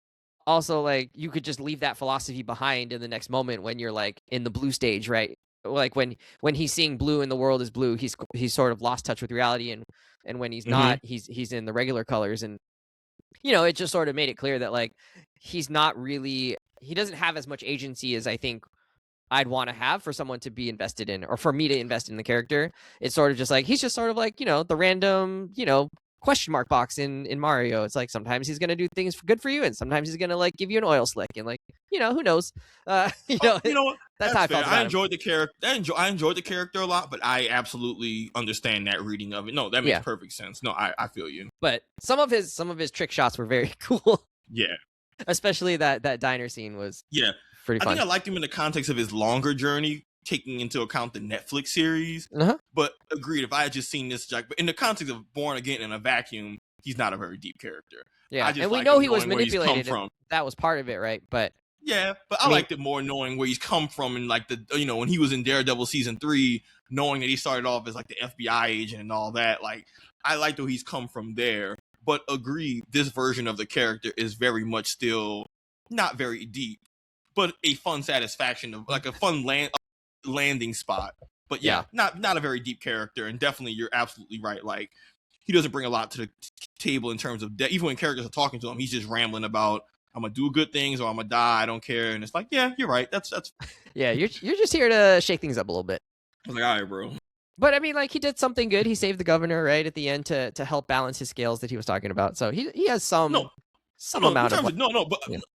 Also, like, you could just leave that philosophy behind in the next moment when you're like in the blue stage, right? Like when he's seeing blue and the world is blue, he's sort of lost touch with reality, and when he's not, he's in the regular colors, and it just sort of made it clear that like he doesn't have as much agency as I think I'd want to have for someone to be invested in, or for me to invest in the character. It's sort of just like, he's just sort of like, the random, question mark box in Mario. It's like, sometimes he's going to do things good for you, and sometimes he's going to like give you an oil slick, and like, who knows? You know what? That's how I felt about I enjoyed the character. I enjoyed the character a lot, but I absolutely understand that reading of it. No, that makes perfect sense. No, I feel you. But some of his trick shots were very cool. Yeah. Especially that diner scene was pretty fun. I think I liked him in the context of his longer journey, taking into account the Netflix series. But agreed, if I had just seen this, but in the context of Born Again in a vacuum, he's not a very deep character. Yeah, and we know he was manipulated. That was part of it, right? But yeah, but I liked it more knowing where he's come from, and like when he was in Daredevil season 3, knowing that he started off as like the FBI agent and all that. Like, I liked where he's come from there. But agree, this version of the character is very much still not very deep, but a fun satisfaction of like a fun landing spot. But not a very deep character, and definitely you're absolutely right. Like, he doesn't bring a lot to the table in terms of even when characters are talking to him, he's just rambling about, I'm gonna do good things or I'm gonna die, I don't care. And it's like, yeah, you're right. That's yeah, you're just here to shake things up a little bit. I was like, all right, bro. But I mean, like, he did something good. He saved the governor right at the end to help balance his scales that he was talking about. So he has some amount of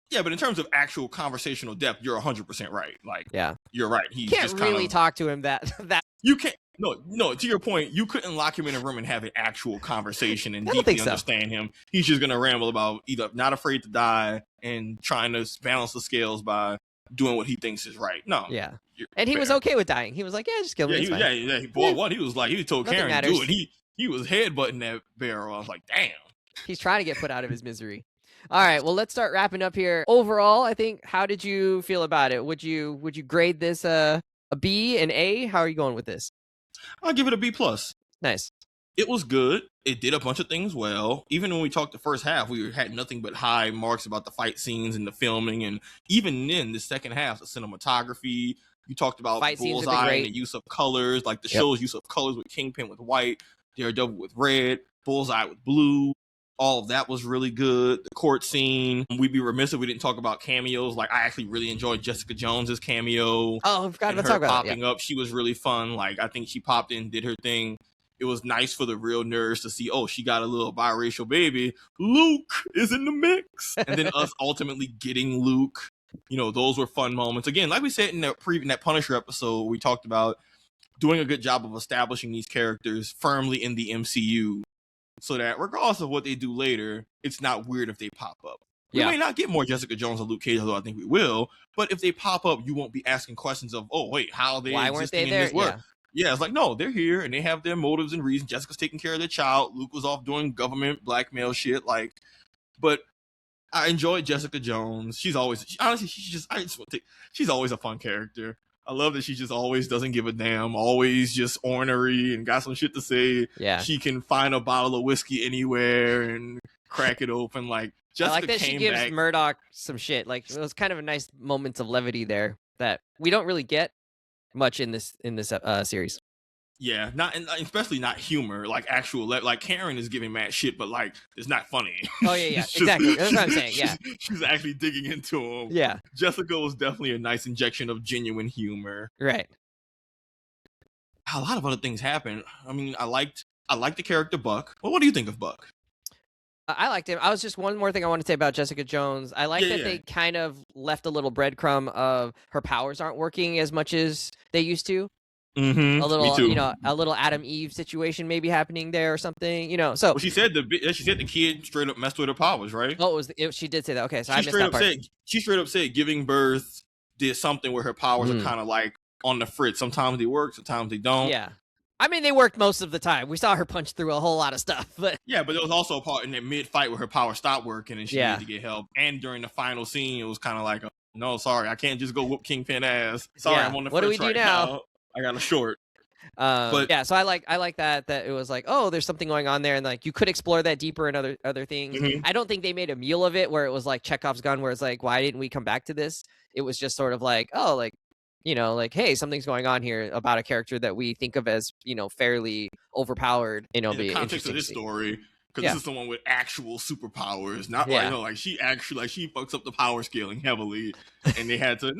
but in terms of actual conversational depth, you're 100% right. Like, you're right. He can't just really talk to him that you can't. No. To your point, you couldn't lock him in a room and have an actual conversation and deeply understand him. He's just gonna ramble about either not afraid to die and trying to balance the scales by doing what he thinks is right. No. Yeah. And he was okay with dying. He was like, just kill me. He was like, he told Nothing Karen to do it. He was headbutting that barrel. I was like, damn. He's trying to get put out of his misery. All right, well, let's start wrapping up here. Overall, I think, how did you feel about it? Would you grade this a B, an A? How are you going with this? I'll give it a B+. Nice. It was good. It did a bunch of things well. Even when we talked the first half, we had nothing but high marks about the fight scenes and the filming. And even in the second half, the cinematography, you talked about fight Bullseye and the use of colors, like the show's use of colors with Kingpin with white, Daredevil with red, Bullseye with blue. All of that was really good. The court scene. We'd be remiss if we didn't talk about cameos. Like, I actually really enjoyed Jessica Jones's cameo. Oh, I forgot to talk about popping up. She was really fun. Like, I think she popped in, did her thing. It was nice for the real nerds to see, she got a little biracial baby. Luke is in the mix. And then us ultimately getting Luke. Those were fun moments. Again, like we said in that Punisher episode, we talked about doing a good job of establishing these characters firmly in the MCU, so that regardless of what they do later, it's not weird if they pop up. We Yeah. may not get more Jessica Jones or Luke Cage, although I think we will. But if they pop up, you won't be asking questions of, oh, wait, how are they Why weren't they existing in there? this world? Yeah. Yeah, it's like, no, they're here and they have their motives and reasons. Jessica's taking care of their child. Luke was off doing government blackmail shit. Like, but I enjoyed Jessica Jones. She's always, honestly, she's always a fun character. I love that she just always doesn't give a damn, always just ornery and got some shit to say. Yeah. She can find a bottle of whiskey anywhere and crack it open. Like, Jessica I like that she gives back. Murdoch some shit. Like, it was kind of a nice moments of levity there that we don't really get much in this series. Yeah, especially not humor, like actual, like Karen is giving mad shit, but like it's not funny. Oh yeah, exactly. That's what I'm saying. Yeah, she's actually digging into him. Yeah, Jessica was definitely a nice injection of genuine humor. Right. A lot of other things happen. I mean, I liked the character Buck. Well, what do you think of Buck? I liked him. I was just one more thing I want to say about Jessica Jones. I like that they kind of left a little breadcrumb of her powers aren't working as much as they used to. Mm-hmm. A little, Me too. a little Adam Eve situation maybe happening there or something, So well, she said the kid straight up messed with her powers, right? Oh, she did say that. Okay, so I missed that part. She straight up said giving birth did something where her powers are kind of like on the fritz. Sometimes they work, sometimes they don't. Yeah. I mean, they worked most of the time. We saw her punch through a whole lot of stuff, but yeah, but there was also a part in that mid-fight where her power stopped working and she needed to get help. And during the final scene, it was kind of like, no, sorry, I can't just go whoop Kingpin ass. Sorry, I'm on the fritz. What do we do now? I got a short. But yeah, so I like that it was like, oh, there's something going on there, and like you could explore that deeper in other things. Mm-hmm. I don't think they made a meal of it where it was like Chekhov's gun, where it's like, why didn't we come back to this? It was just sort of like, oh, like, like, hey, something's going on here about a character that we think of as, fairly overpowered. In the context of this story, because this is someone with actual superpowers, not like she actually she fucks up the power scaling heavily, and they had to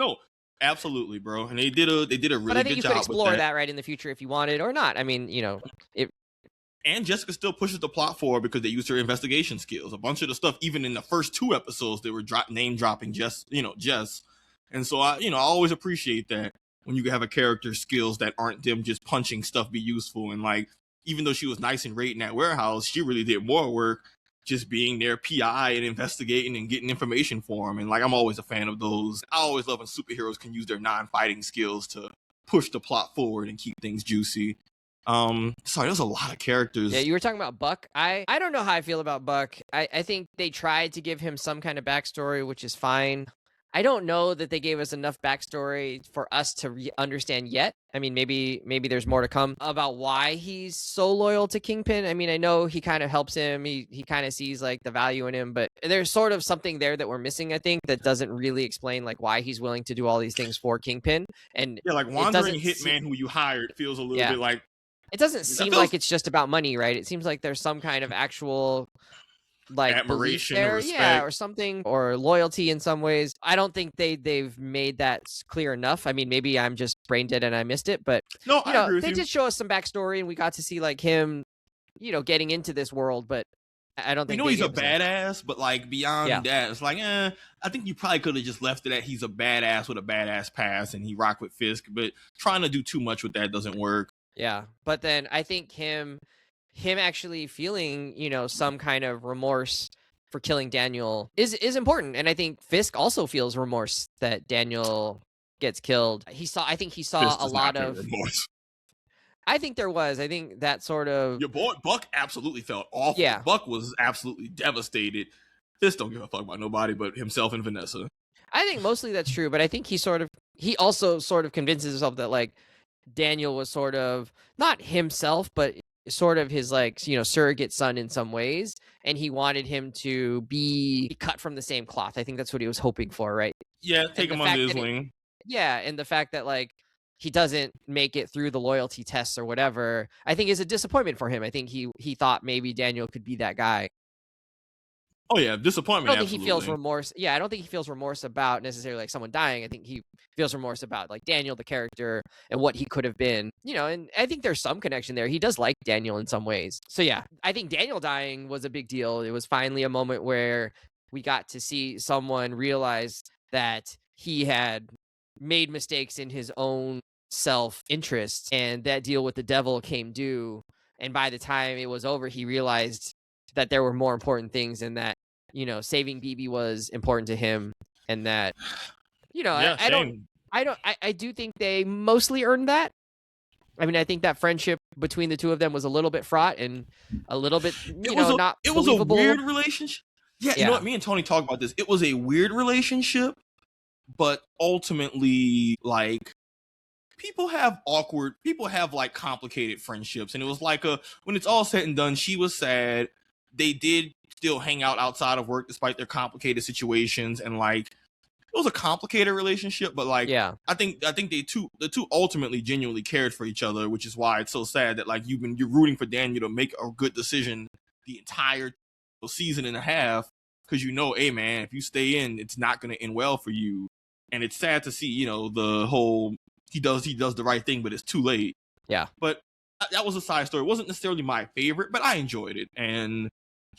Absolutely, bro, and they did a really good job. But I think you could explore that right in the future if you wanted or not. I mean, it. And Jessica still pushes the plot forward because they used her investigation skills. A bunch of the stuff, even in the first 2 episodes, they were name dropping Jess, and so I always appreciate that when you have a character's skills that aren't them just punching stuff be useful. And like, even though she was nice and raiding that warehouse, she really did more work just being their PI and investigating and getting information for them. And like, I'm always a fan of those. I always love when superheroes can use their non-fighting skills to push the plot forward and keep things juicy. Sorry, there's a lot of characters. Yeah, you were talking about Buck. I don't know how I feel about Buck. I think they tried to give him some kind of backstory, which is fine. I don't know that they gave us enough backstory for us to understand yet. I mean, maybe there's more to come about why he's so loyal to Kingpin. I mean, I know he kind of helps him. He kind of sees like the value in him, but there's sort of something there that we're missing, I think, that doesn't really explain like why he's willing to do all these things for Kingpin. And yeah, like wandering hitman who you hired feels a little bit like. It doesn't seem like it's just about money, right? It seems like there's some kind of actual like admiration there, or respect. or something, or loyalty in some ways. I don't think they've made that clear enough. I mean, maybe I'm just brain dead and I missed it, but no, I agree with they did show us some backstory and we got to see like him, getting into this world, but I don't think he's a badass, but like beyond that, it's like, I think you probably could have just left it at he's a badass with a badass past and he rocked with Fisk, but trying to do too much with that doesn't work. Yeah, but then I think him actually feeling, some kind of remorse for killing Daniel is important. And I think Fisk also feels remorse that Daniel gets killed. I think he saw Fisk a lot of remorse. I think there was. I think that sort of your boy Buck absolutely felt awful. Yeah. Buck was absolutely devastated. Fisk don't give a fuck about nobody but himself and Vanessa. I think mostly that's true, but I think he also sort of convinces himself that like Daniel was sort of not himself, but sort of his like, surrogate son in some ways. And he wanted him to be cut from the same cloth. I think that's what he was hoping for, right? Yeah, take him under his wing. Yeah, and the fact that like he doesn't make it through the loyalty tests or whatever, I think is a disappointment for him. I think he thought maybe Daniel could be that guy. Oh yeah, disappointment. I don't think he feels remorse. Yeah, I don't think he feels remorse about necessarily like someone dying. I think he feels remorse about like Daniel, the character, and what he could have been. And I think there's some connection there. He does like Daniel in some ways. So yeah, I think Daniel dying was a big deal. It was finally a moment where we got to see someone realize that he had made mistakes in his own self-interest, and that deal with the devil came due. And by the time it was over, he realized that there were more important things, and that saving BB was important to him, and that, Yeah, I do think they mostly earned that. I mean, I think that friendship between the two of them was a little bit fraught and a little bit, not it was believable. a weird relationship. Yeah, you know what? Me and Tony talked about this. It was a weird relationship, but ultimately, like, people have like complicated friendships, and it was like when it's all said and done, she was sad. They did still hang out outside of work despite their complicated situations, and like it was a complicated relationship, but like I think the two ultimately genuinely cared for each other, which is why it's so sad that like you're rooting for Daniel to make a good decision the entire season and a half, because hey man, if you stay in, it's not going to end well for you. And it's sad to see the whole he does the right thing, but it's too late. Yeah, but that was a side story. It wasn't necessarily my favorite, but I enjoyed it. And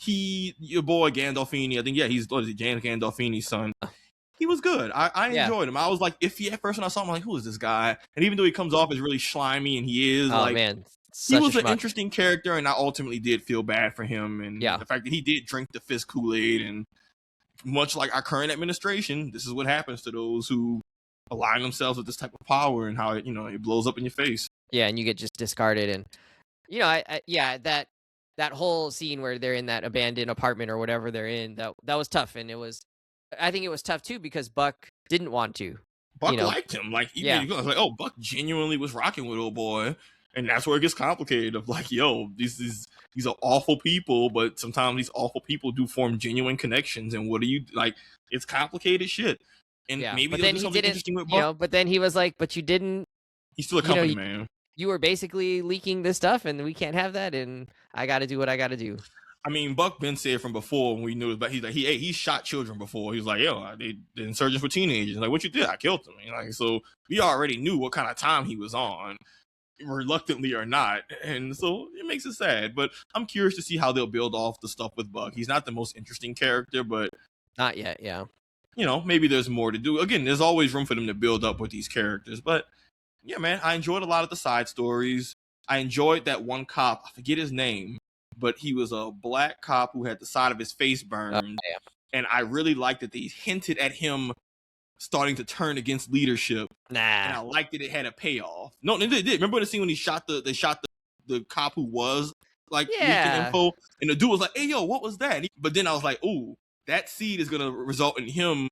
your boy Gandolfini, I think he's Jan Gandolfini's son. He was good. I enjoyed him. I was like iffy at first when I saw him. I'm like, who is this guy? And even though he comes off as really slimy, and he is, he was an interesting character, and I ultimately did feel bad for him. And the fact that he did drink the fist Kool-Aid, and much like our current administration, this is what happens to those who align themselves with this type of power, and how it blows up in your face. Yeah, and you get just discarded. And that whole scene where they're in that abandoned apartment or whatever they're in, that was tough. And I think it was tough too because Buck didn't want to. Buck liked him. Like, I was like, oh, Buck genuinely was rocking with old boy. And that's where it gets complicated of like, yo, these are awful people, but sometimes these awful people do form genuine connections. And what do you like? It's complicated shit. And maybe there's something interesting with Buck. But then he was like, but you didn't. He's still a company man. You were basically leaking this stuff, and we can't have that. And I got to do what I got to do. I mean, Buck been said from before when we knew about. He's like, he shot children before. He was like, yo, the insurgents were teenagers. Like, what you did? I killed them. Like, so we already knew what kind of time he was on, reluctantly or not. And so it makes it sad. But I'm curious to see how they'll build off the stuff with Buck. He's not the most interesting character, but not yet. Yeah. Maybe there's more to do. Again, there's always room for them to build up with these characters. But yeah, man, I enjoyed a lot of the side stories. I enjoyed that one cop. I forget his name, but he was a black cop who had the side of his face burned. And I really liked that they hinted at him starting to turn against leadership. And I liked that it had a payoff. No, they did. Remember the scene when they shot the cop who was like leaking info? And the dude was like, hey, yo, what was that? But then I was like, ooh, that seed is going to result in him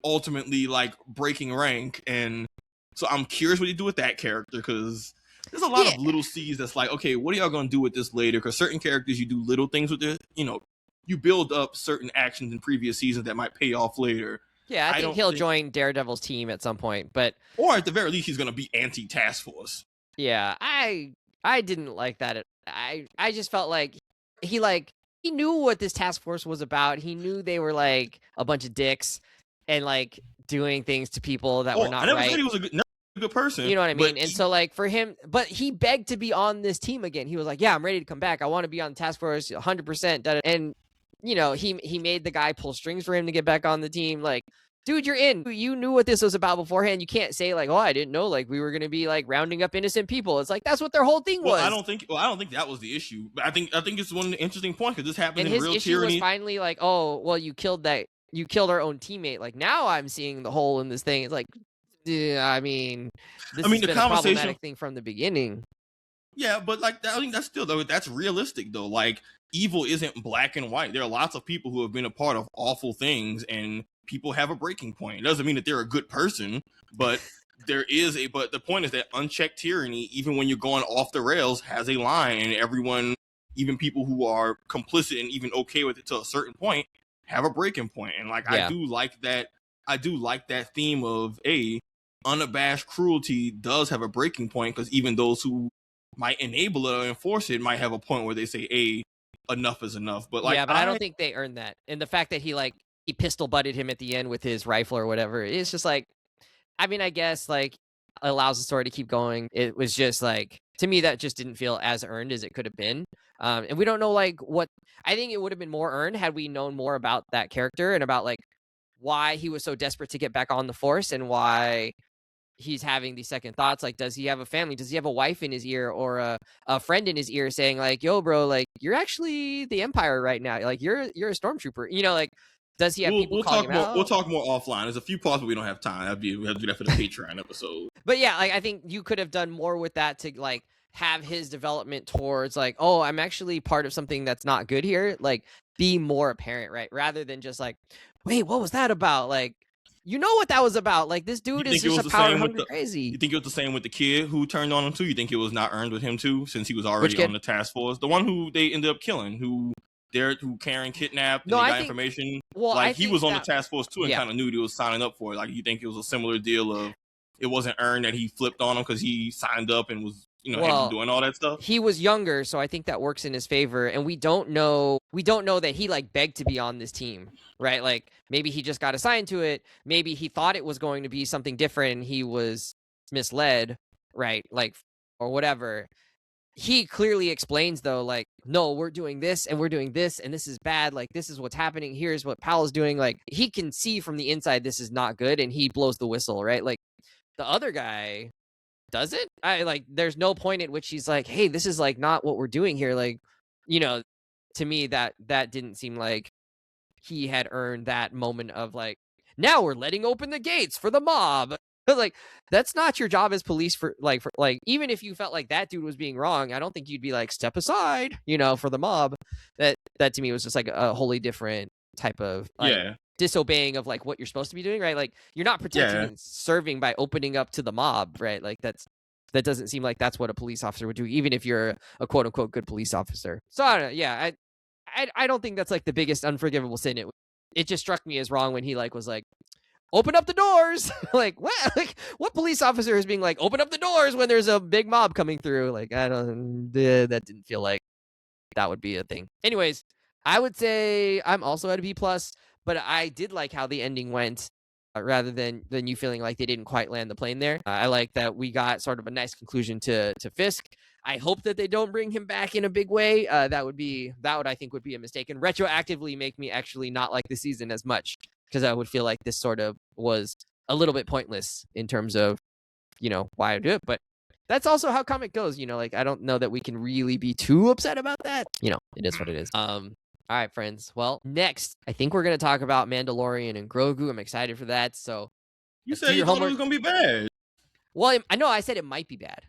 ultimately like breaking rank. And so I'm curious what they do with that character, because there's a lot of little seeds that's like, okay, what are y'all going to do with this later? Because certain characters, you do little things with it. You build up certain actions in previous seasons that might pay off later. Yeah, I think he'll join Daredevil's team at some point, or at the very least, he's going to be anti-task force. Yeah, I didn't like that. I just felt like he knew what this task force was about. He knew they were like a bunch of dicks and like doing things to people that were not right. I never said he was a good person. You know what I mean? And so like for him, but he begged to be on this team again. He was like, yeah, I'm ready to come back. I want to be on the task force 100%. And he made the guy pull strings for him to get back on the team. Like, dude, you're in. You knew what this was about beforehand. You can't say like, oh, I didn't know like we were going to be like rounding up innocent people. It's like that's what their whole thing was. I don't think that was the issue. But I think it's one of the interesting points, because this happened in real tyranny. And his issue was finally like, oh, well, you killed our own teammate. Like now I'm seeing the hole in this thing. It's like, I mean, this has been a problematic thing from the beginning. Yeah, but like I think that's realistic though. Like evil isn't black and white. There are lots of people who have been a part of awful things, and people have a breaking point. It doesn't mean that they're a good person, but but the point is that unchecked tyranny, even when you're going off the rails, has a line, and everyone, even people who are complicit and even okay with it to a certain point, have a breaking point. And like I do like that theme of unabashed cruelty does have a breaking point, because even those who might enable it or enforce it might have a point where they say, enough is enough. But like, but I don't think they earned that. And the fact that he pistol butted him at the end with his rifle or whatever, it's just like, I mean, I guess like allows the story to keep going. It was just like, to me, that just didn't feel as earned as it could have been. And we don't know like what, I think it would have been more earned had we known more about that character and about like why he was so desperate to get back on the force, and why he's having these second thoughts. Like, does he have a family? Does he have a wife in his ear or a friend in his ear saying like, yo, bro, like you're actually the Empire right now. Like you're a stormtrooper, you know, like, does he have people calling him out? We'll talk more offline. There's a few parts, but we don't have time. We have to do that for the Patreon episode. But yeah, like I think you could have done more with that to like have his development towards like, oh, I'm actually part of something that's not good here. Like, be more apparent, right? Rather than just like, wait, what was that about? Like, you know what that was about? Like, this dude is just a power hungry crazy. You think it was the same with the kid who turned on him too? You think it was not earned with him too, since he was already on the task force? The one who they ended up killing, who Karen kidnapped and got information. Well, like he was on the task force too and kind of knew he was signing up for it. Like, you think it was a similar deal of it wasn't earned that he flipped on him because he signed up and was, you know, doing all that stuff? He was younger, so I think that works in his favor. And we don't know that he like begged to be on this team, right? Like maybe he just got assigned to it. Maybe he thought it was going to be something different and he was misled, right? Like, or whatever. He clearly explains though, like, no, we're doing this and we're doing this and this is bad. Like, this is what's happening. Here's what Powell's doing. Like, he can see from the inside this is not good and he blows the whistle, right? Like, the other guy doesn't. There's no point at which he's like, hey, this is like not what we're doing here. Like, you know, to me that didn't seem like he had earned that moment of like, now we're letting open the gates for the mob. Like, that's not your job as police for even if you felt like that dude was being wrong, I don't think you'd be like, step aside, you know, for the mob. That to me was just like a wholly different type of disobeying of like what you're supposed to be doing, right? Like, you're not protecting and serving by opening up to the mob, right? Like that doesn't seem like that's what a police officer would do, even if you're a quote unquote good police officer. So I don't know. Yeah, I don't think that's like the biggest unforgivable sin. It just struck me as wrong when he like was like, open up the doors. Like, what? Like, what police officer is being like, open up the doors when there's a big mob coming through? Like, that didn't feel like that would be a thing. Anyways, I would say I'm also at a B+, but I did like how the ending went, rather than you feeling like they didn't quite land the plane there. I like that we got sort of a nice conclusion to Fisk. I hope that they don't bring him back in a big way. That would I think would be a mistake and retroactively make me actually not like the season as much, because I would feel like this sort of was a little bit pointless in terms of, you know, why I do it. But that's also how comic goes, you know, like I don't know that we can really be too upset about that. You know, it is what it is. All right, friends. Well, next, I think we're going to talk about Mandalorian and Grogu. I'm excited for that. So you said you thought it was going to be bad. Well, I know I said it might be bad.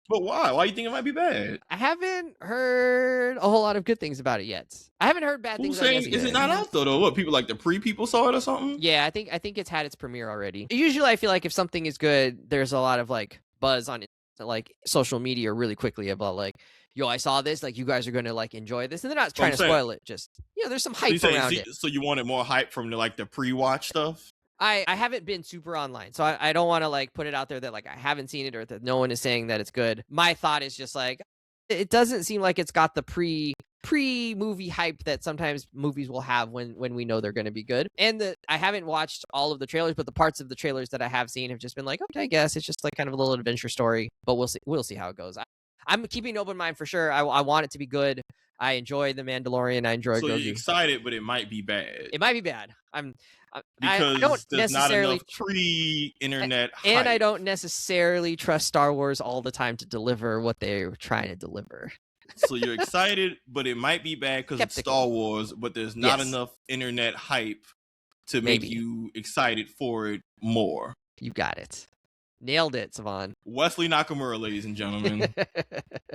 But why? Why do you think it might be bad? I haven't heard a whole lot of good things about it yet. I haven't heard bad things. Saying, is it not out though? What, people like the people saw it or something? Yeah, I think it's had its premiere already. Usually, I feel like if something is good, there's a lot of like buzz on it, like social media really quickly about like, yo, I saw this. Like, you guys are gonna like enjoy this, and they're not trying to spoil it. Just, you know, there's some hype around it. So you wanted more hype from the pre-watch stuff? I haven't been super online, so I don't want to like put it out there that like I haven't seen it or that no one is saying that it's good. My thought is just like, it doesn't seem like it's got the pre-movie hype that sometimes movies will have when we know they're going to be good. And I haven't watched all of the trailers, but the parts of the trailers that I have seen have just been like, okay, I guess it's just like kind of a little adventure story, but we'll see how it goes. I'm keeping an open mind for sure. I want it to be good. I enjoy The Mandalorian. I enjoy Grogu. So you're excited, but it might be bad. It might be bad. Because I don't there's not enough pre-internet hype. And I don't necessarily trust Star Wars all the time to deliver what they're trying to deliver. So you're excited, but it might be bad because it's Star Wars, but there's not enough internet hype to make you excited for it more. You got it. Nailed it, Savon. Wesley Nakamura, ladies and gentlemen.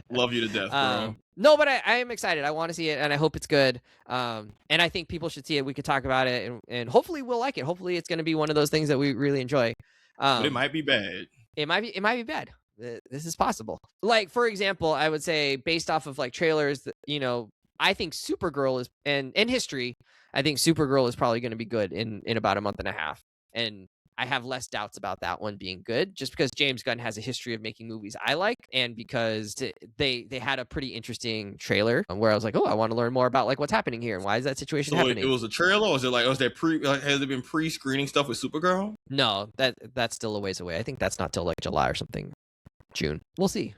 Love you to death, bro. No, but I am excited. I want to see it, and I hope it's good. And I think people should see it. We could talk about it, and hopefully we'll like it. Hopefully it's going to be one of those things that we really enjoy. But it might be bad. It might be bad. This is possible. Like, for example, I would say based off of like trailers, you know, I think Supergirl is, and in history, I think Supergirl is probably going to be good in about a month and a half. And I have less doubts about that one being good, just because James Gunn has a history of making movies I like, and because they had a pretty interesting trailer where I was like, oh, I want to learn more about like what's happening here and why is that situation happening. It was a trailer, or was it like, has there been pre-screening stuff with Supergirl? No, that's still a ways away. I think that's not till like July or something, June. We'll see.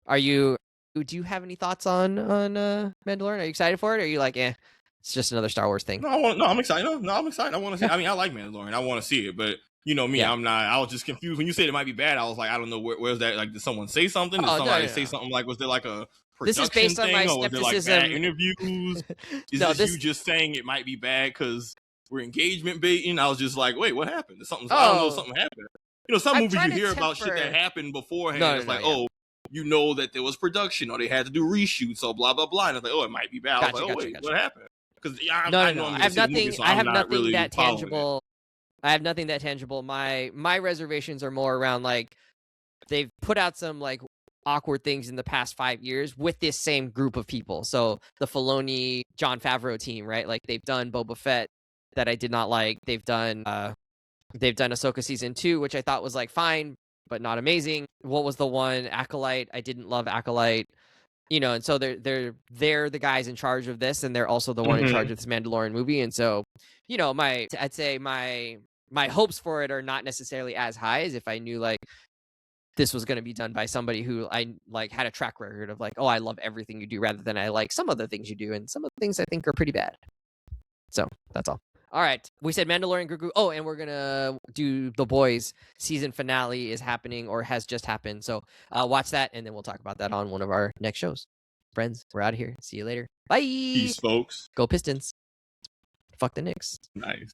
Do you have any thoughts on Mandalorian? Are you excited for it? Or are you like, it's just another Star Wars thing? No, I'm excited. No, I'm excited. I want to see. I mean, I like Mandalorian. I want to see it, but You know me, Yeah. I'm not. I was just confused when you said it might be bad. I was like, I don't know where's that. Like, did someone say something? Did somebody say something? Like, was there like a This is production based on thing, my or was there like skepticism. bad interviews? Is No, this you just saying it might be bad because we're engagement baiting? I was just like, wait, what happened? Did something? I don't know, something happened. You know, some I'm movies trying you to hear about temper- shit that happened beforehand. No, it's like, yeah. oh, you know that there was production or they had to do reshoots, so blah blah blah. And it's like, oh, it might be bad. I was like, oh wait, what happened? Because I know I'm I have going to see the nothing. movie, so I I'm have not nothing really that following tangible. I have nothing that tangible. My reservations are more around like they've put out some like awkward things in the past 5 years with this same group of people. So the Filoni, Jon Favreau team, right? Like they've done Boba Fett that I did not like. They've done Ahsoka season 2, which I thought was like fine but not amazing. What was the one? Acolyte. I didn't love Acolyte. You know, and so they're the guys in charge of this, and they're also the one in charge of this Mandalorian movie. And so, you know, I'd say my hopes for it are not necessarily as high as if I knew like this was going to be done by somebody who I like had a track record of like, oh, I love everything you do, rather than I like some of the things you do, and some of the things I think are pretty bad. So that's all. All right, we said Mandalorian Grogu. Oh, and we're gonna do The Boys season finale is happening or has just happened. So watch that, and then we'll talk about that on one of our next shows. Friends, we're out of here. See you later. Bye. Peace, folks. Go Pistons. Fuck the Knicks. Nice.